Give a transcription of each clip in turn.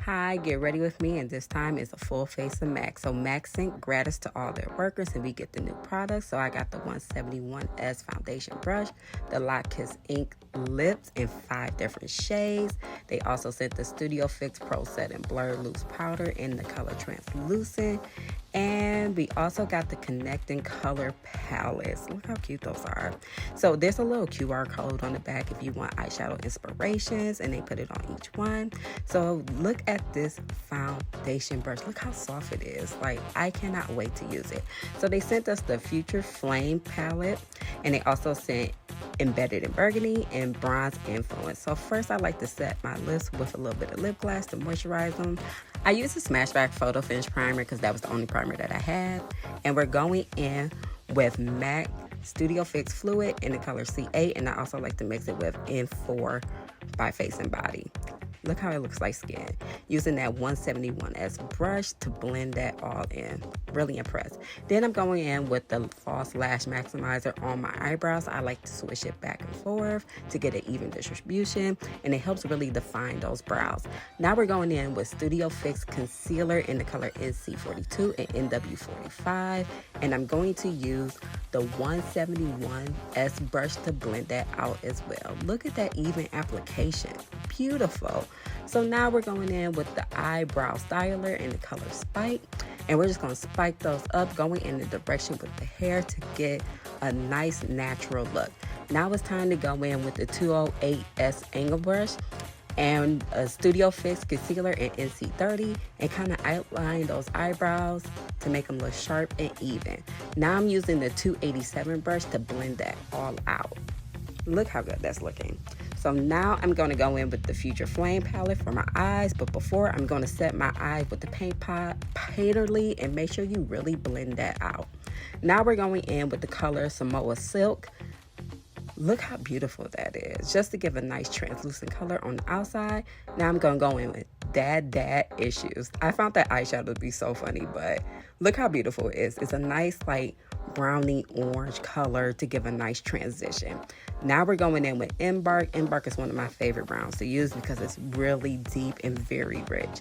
Hi, get ready with me, and this time is a full face of M.A.C. So M.A.C sent gratis to all their workers, and we get the new products. So I got the 171S foundation brush, the Lock Kiss ink lips in 5 different shades. They also sent the Studio Fix Pro Set and Blur Loose powder in the color translucent. And we also got the connecting color palettes. Look how cute those are. So there's a little QR code on the back if you want eyeshadow inspirations, and they put it on each one. So look at this foundation brush. Look how soft it is. Like, I cannot wait to use it. So they sent us the Future Flame palette, and they also sent Embedded in Burgundy and Bronze Influence. So first, I like to set my lips with a little bit of lip gloss to moisturize them. I used a Smashback Photo Finish primer because that was the only primer that I had. And we're going in with M.A.C Studio Fix Fluid in the color C8, and I also like to mix it with N4 by Face and Body. Look how it looks like skin. Using that 171S brush to blend that all in. Really impressed. Then I'm going in with the False Lash Maximizer on my eyebrows. I like to swish it back and forth to get an even distribution, and it helps really define those brows. Now we're going in with Studio Fix Concealer in the color NC42 and NW45, and I'm going to use the 171S brush to blend that out as well. Look at that even application. Beautiful. So now we're going in with the eyebrow styler in the color Spike, and we're just going to spike those up, going in the direction with the hair to get a nice natural look. Now it's time to go in with the 208S angle brush and a Studio Fix Concealer in NC30 and kind of outline those eyebrows to make them look sharp and even. Now I'm using the 287 brush to blend that all out. Look how good that's looking. So now I'm going to go in with the Future Flame palette for my eyes, but before I'm going to set my eyes with the paint pot painterly and make sure you really blend that out. Now we're going in with the color Samoa Silk. Look how beautiful that is, just to give a nice translucent color on the outside. Now I'm going to go in with Dad Issues. I found that eyeshadow to be so funny, but look how beautiful it is. It's a nice like brownie orange color to give a nice transition. Now we're going in with Embark. Embark is one of my favorite browns to use because it's really deep and very rich.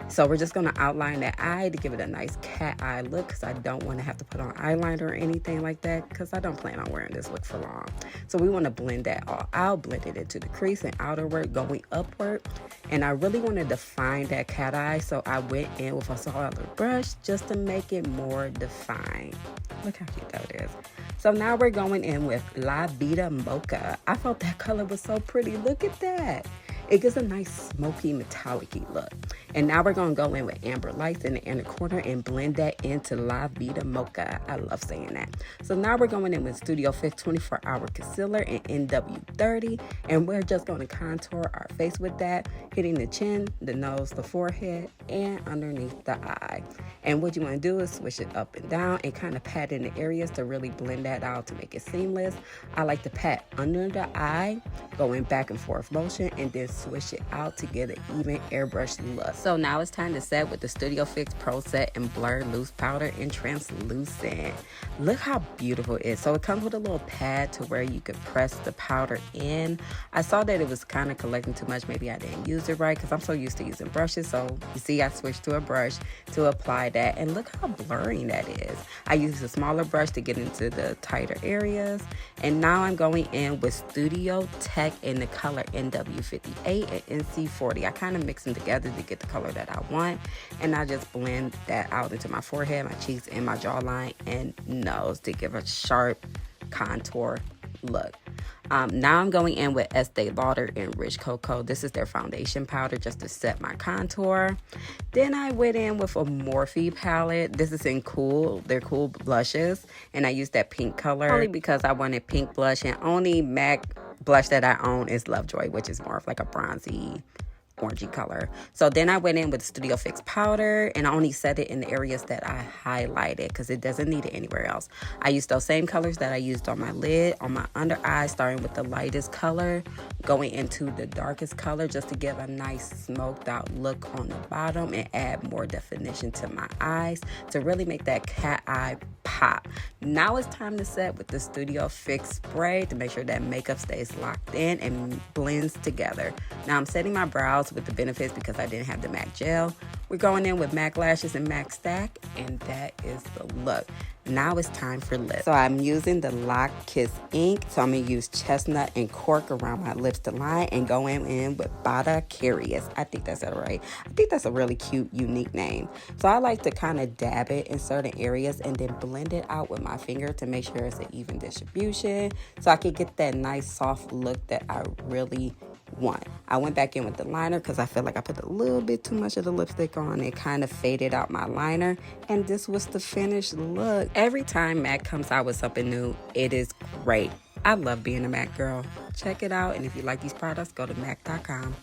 So we're just going to outline that eye to give it a nice cat eye look, because I don't want to have to put on eyeliner or anything like that, because I don't plan on wearing this look for long. So we want to blend that all out, blend it into the crease and outer work going upward. And I really want to define that cat eye, so I went in with a smaller brush just to make it more defined. Look how cute that is. So now we're going in with La Vida Mocha. I thought that color was so pretty. Look at that. It gives a nice smoky metallic-y look. And now we're going to go in with Amber Lights in the inner corner and blend that into La Vida Mocha. I love saying that. So now we're going in with Studio Fix 24-Hour Concealer in NW30. And we're just going to contour our face with that, hitting the chin, the nose, the forehead, and underneath the eye. And what you want to do is switch it up and down and kind of pat in the areas to really blend that out to make it seamless. I like to pat under the eye, going back and forth motion, and then swish it out to get an even airbrush look. So now it's time to set with the Studio Fix Pro Set and Blur Loose powder in translucent. Look how beautiful it is. So it comes with a little pad to where you could press the powder in. I saw that it was kind of collecting too much. Maybe I didn't use it right because I'm so used to using brushes. So you see, I switched to a brush to apply that, and look how blurring that is. I used a smaller brush to get into the tighter areas, and now I'm going in with Studio Tech in the color NW58 and NC40. I kind of mix them together to get the color that I want, and I just blend that out into my forehead, my cheeks, and my jawline and nose to give a sharp contour look. Now I'm going in with Estee Lauder in Rich Cocoa. This is their foundation powder just to set my contour. Then I went in with a Morphe palette. This is in Cool. They're Cool blushes, and I used that pink color only because I wanted pink blush, and only MAC blush that I own is Lovejoy, which is more of like a bronzy orangey color. So then I went in with Studio Fix powder, and I only set it in the areas that I highlighted because it doesn't need it anywhere else. I used those same colors that I used on my lid, on my under eye, starting with the lightest color, going into the darkest color just to give a nice smoked out look on the bottom and add more definition to my eyes to really make that cat eye pop. Now it's time to set with the Studio Fix spray to make sure that makeup stays locked in and blends together. Now I'm setting my brows comes with the benefits because I didn't have the MAC gel. We're going in with MAC lashes and MAC stack, and that is the look. Now it's time for lips. So I'm using the Lock Kiss ink. So I'm going to use chestnut and cork around my lips to line and go in with Bada Curious. I think that's that right. I think that's a really cute, unique name. So I like to kind of dab it in certain areas and then blend it out with my finger to make sure it's an even distribution so I can get that nice soft look that I really want. I went back in with the liner because I feel like I put a little bit too much of the lipstick on. It kind of faded out my liner, and this was the finished look. Every time MAC comes out with something new, it is great. I love being a MAC girl. Check it out, and if you like these products, go to MAC.com.